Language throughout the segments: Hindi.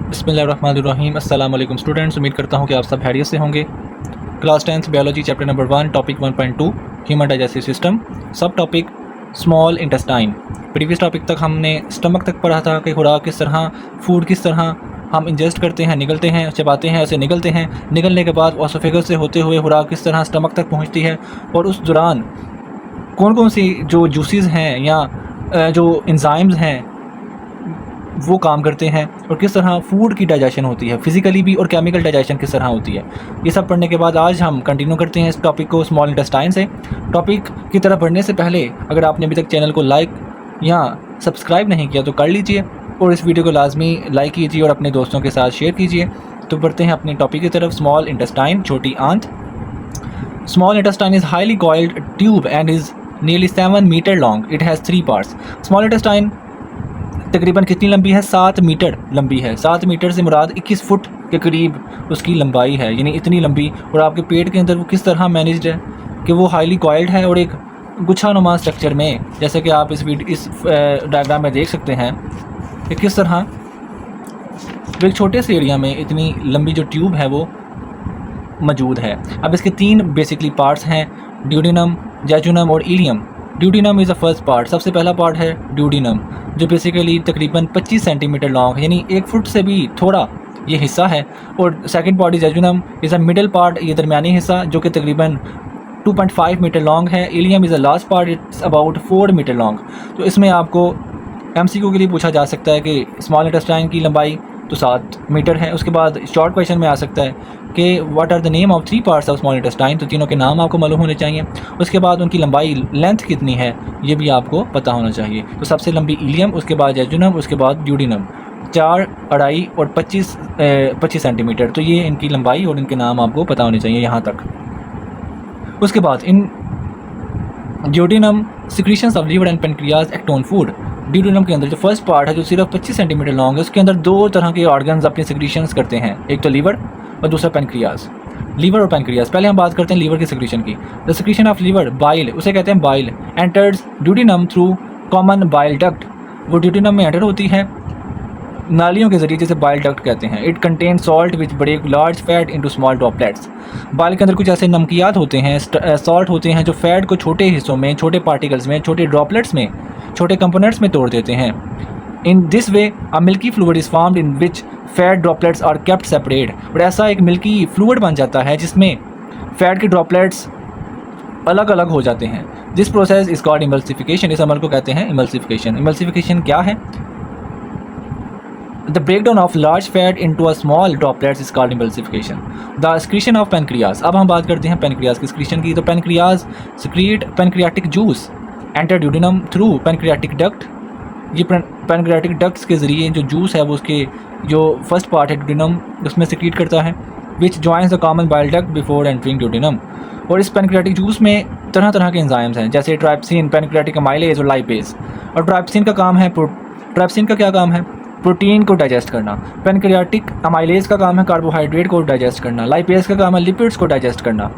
बिस्मिल्लाहिर्रहमानिर्रहीम। अस्सलाम वालेकुम स्टूडेंट्स, उम्मीद करता हूँ कि आप सब खैरियत से होंगे। Class 10th biology chapter number 1 topic 1.2 human digestive system, sub topic small intestine. Previous topic तक हमने स्टमक तक पढ़ा था कि खुराक किस तरह, फूड किस तरह हम इंजेस्ट करते हैं, निगलते हैं, चबाते हैं, उसे निगलते हैं, निगलने के बाद ओसोफेगस से होते हुए खुराक किस तरह स्टमक तक पहुँचती है और उस दौरान कौन कौन सी जो जूसेस हैं या जो एंजाइम्स हैं वो काम करते हैं और किस तरह फूड की डाइजेशन होती है, फिज़िकली भी और केमिकल डाइजेशन किस तरह होती है। ये सब पढ़ने के बाद आज हम कंटिन्यू करते हैं इस टॉपिक को स्मॉल इंटेस्टाइन से। टॉपिक की तरफ बढ़ने से पहले अगर आपने अभी तक चैनल को लाइक या सब्सक्राइब नहीं किया तो कर लीजिए और इस वीडियो को लाजमी लाइक कीजिए और अपने दोस्तों के साथ शेयर कीजिए। तो बढ़ते हैं अपने टॉपिक की तरफ। स्मॉल इंटेस्टाइन, छोटी आंत। Small intestine is highly coiled tube and is nearly 7 metre long. It has 3 parts. Small intestine तकरीबन कितनी लंबी है? 7 मीटर लंबी है। 7 मीटर से मुराद 21 फुट के करीब उसकी लंबाई है, यानी इतनी लंबी। और आपके पेट के अंदर वो किस तरह मैनेज्ड है कि वो हाईली कॉइल्ड है और एक गुच्छानुमा स्ट्रक्चर में, जैसे कि आप इस डायग्राम में देख सकते हैं कि किस तरह एक छोटे से एरिया में इतनी लंबी जो ट्यूब है वो मौजूद है। अब इसके 3 बेसिकली पार्ट्स हैं, ड्यूडिनम, जेजुनम और ileum. Duodenum is the first part, सबसे पहला पार्ट है ड्यूडिनम, जो बेसिकली तकरीबन 25 सेंटीमीटर लॉन्ग है, यानी 1 फुट से भी थोड़ा ये हिस्सा है। और second part jejunum is a middle part, ये दरमियानी हिस्सा जो कि तकरीबन 2.5 मीटर लॉन्ग है। Ileum is the last part, it's about 4 metre long. तो इसमें आपको MCQ के लिए पूछा जा सकता है कि स्मॉल इंटेस्टाइन की लंबाई तो 7 मीटर है। उसके बाद शॉर्ट क्वेश्चन में आ सकता है कि what are the name of 3 parts of small intestine, तो तीनों के नाम आपको मालूम होने चाहिए। उसके बाद उनकी लंबाई, लेंथ कितनी है ये भी आपको पता होना चाहिए। तो सबसे लंबी इलियम, उसके बाद जेजुनम, उसके बाद ड्यूडिनम, 4, 2.5 और 25 सेंटीमीटर। तो ये इनकी लंबाई और इनके नाम आपको पता होने चाहिए यहाँ तक। उसके बाद in duodenum secretions of liver and pancreas act on food. Duodenum के अंदर जो फर्स्ट पार्ट है जो सिर्फ 25 सेंटीमीटर लॉन्ग है, उसके अंदर 2 तरह के ऑर्गन्स अपनी सिक्रीशंस करते हैं, एक तो लीवर और दूसरा पेनक्रियाज। लीवर और पेनक्रियाज, पहले हम बात करते हैं लीवर की सिक्रीशन की। The secretion of liver, bile उसे कहते हैं bile, enters duodenum through common bile duct. वो ड्यूडिनम में एंटर होती है नालियों के जरिए, जिसे बाइल डक्ट कहते हैं। It contain salt which break large fat into small droplets. Bile के अंदर कुछ ऐसे नमकियात होते हैं, सॉल्ट होते हैं, जो फैट को छोटे हिस्सों में, छोटे पार्टिकल्स में, छोटे ड्रॉपलेट्स में, छोटे कंपोनेंट्स में तोड़ देते हैं। In this way a milky fluid is formed in which fat droplets are kept separate. और ऐसा एक मिल्की फ्लूइड बन जाता है जिसमें फैट के ड्रॉपलेट्स अलग अलग हो जाते हैं। This process is called emulsification. इस अमल को कहते हैं इमल्सिफिकेशन। इमल्सिफिकेशन क्या है? The breakdown of large fat into a small droplets is called emulsification. The secretion of pancreas. अब हम बात करते हैं पेनक्रियाज की सिक्रीशन की। तो pancreas secrete pancreatic juice enter duodenum through pancreatic duct। ये pancreatic ducts के ज़रिए जो जूस है वो उसके जो फर्स्ट पार्ट है duodenum उसमें secrete करता है, which joins the common bile duct before entering duodenum। और इस पेनक्रियाटिक जूस में तरह तरह के एंजाइम्स हैं, जैसे ट्राइप्सिन, पेनक्रियाटिक अमाइलेज और लाइपेज। और ट्राइप्सिन का काम है, ट्राइप्सिन का क्या काम है? प्रोटीन को डाइजेस्ट करना। पेनक्रियाटिक अमाइलेज का काम है कार्बोहाइड्रेट को डाइजेस्ट करना। लाइपेज का काम है लिपिड्स को डाइजेस्ट करना,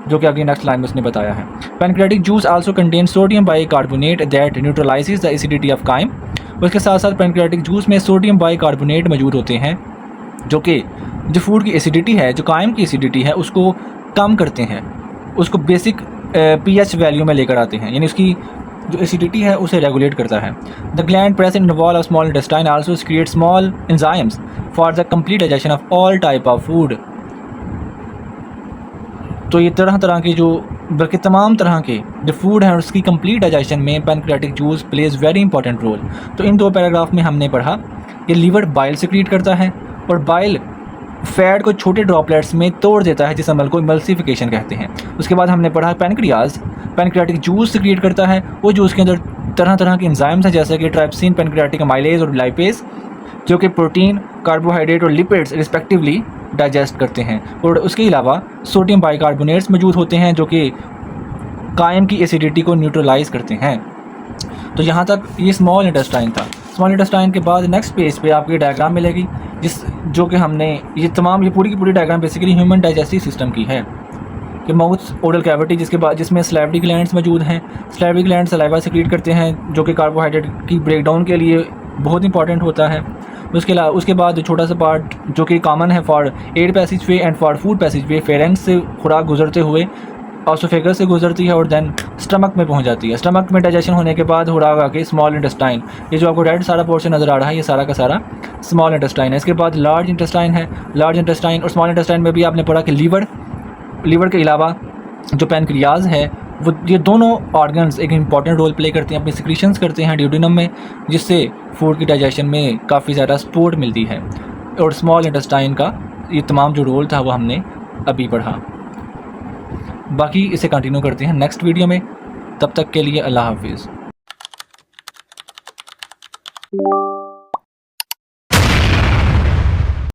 जो कि अगली नेक्स्ट लाइन में उसने बताया है। Pancreatic juice also contain sodium bicarbonate that neutralizes the acidity of chyme. उसके साथ साथ पेनक्रियाटिक जूस में सोडियम बाइकार्बोनेट मौजूद होते हैं, जो कि जो फूड की एसिडिटी है, जो काइम की एसिडिटी है, उसको कम करते हैं, उसको बेसिक pH वैल्यू में लेकर आते हैं, यानी उसकी जो एसिडिटी है उसे रेगुलेट करता है। The gland present in the wall of small intestine also create small enzymes for the complete digestion of all type of food. तो ये तरह तरह के जो बल्कि तमाम तरह के जो फूड हैं उसकी कंप्लीट डाइजेशन में pancreatic juice plays very important role. तो इन 2 पैराग्राफ में हमने पढ़ा कि लीवर बाइल सिक्रीट करता है और बाइल फैट को छोटे ड्रॉपलेट्स में तोड़ देता है, जिस अमल को इमल्सिफिकेशन कहते हैं। उसके बाद हमने पढ़ा पेनक्रियाज पेनक्रियाटिक जूस क्रिएट करता है। वो जूस के अंदर तरह तरह के एंजाइम्स हैं, जैसे कि ट्राइप्सिन, पेनक्रियाटिक अमाइलेज और लाइपेज, जो कि प्रोटीन, कार्बोहाइड्रेट और लिपिड्स रिस्पेक्टिवली डाइजेस्ट करते हैं। और उसके अलावा सोडियम बाइकार्बोनेट्स मौजूद होते हैं, जो कि कायम की एसिडिटी को न्यूट्रलाइज करते हैं। तो यहाँ तक ये स्मॉल इंटेस्टाइन था। स्मॉल इंटेस्टाइन के बाद नेक्स्ट पेज पे आपको ये डायग्राम मिलेगी, जो कि हमने ये पूरी की पूरी diagram basically human digestive system की है कि माउथ ओरल कैविटी, जिसमें स्लाइवरी ग्लैंड्स मौजूद हैं। स्लाइवरी ग्लैंड सलाइवा सेक्रीट करते हैं, जो कि कार्बोहाइड्रेट की ब्रेकडाउन के लिए बहुत इंपॉर्टेंट होता है। उसके बाद जो छोटा सा पार्ट जो कि कॉमन है for air passage way and for food passage way, pharynx से खुराक गुजरते हुए ऑसोफेगस से गुजरती है और देन स्टमक में पहुंच जाती है। स्टमक में डाइजेशन होने के बाद खुराक आके स्मॉल इंटेस्टाइन, ये जो आपको रेड सारा पोर्शन नज़र आ रहा है ये सारा का सारा स्मॉल इंटेस्टाइन है। इसके बाद लार्ज इंटेस्टाइन है। लार्ज इंटेस्टाइन और स्मॉल इंटेस्टाइन में भी आपने पढ़ा कि लीवर के अलावा जो पैनक्रियाज है वो, ये दोनों ऑर्गन्स एक इंपॉर्टेंट रोल प्ले करते हैं, अपनी सिक्रीशंस करते हैं ड्यूडेनम में, जिससे फूड की डाइजेशन में काफ़ी ज़्यादा सपोर्ट मिलती है। और स्मॉल इंटेस्टाइन का ये तमाम जो रोल था वो हमने अभी पढ़ा। बाकी इसे कंटिन्यू करते हैं नेक्स्ट वीडियो में। तब तक के लिए अल्लाह हाफिज़।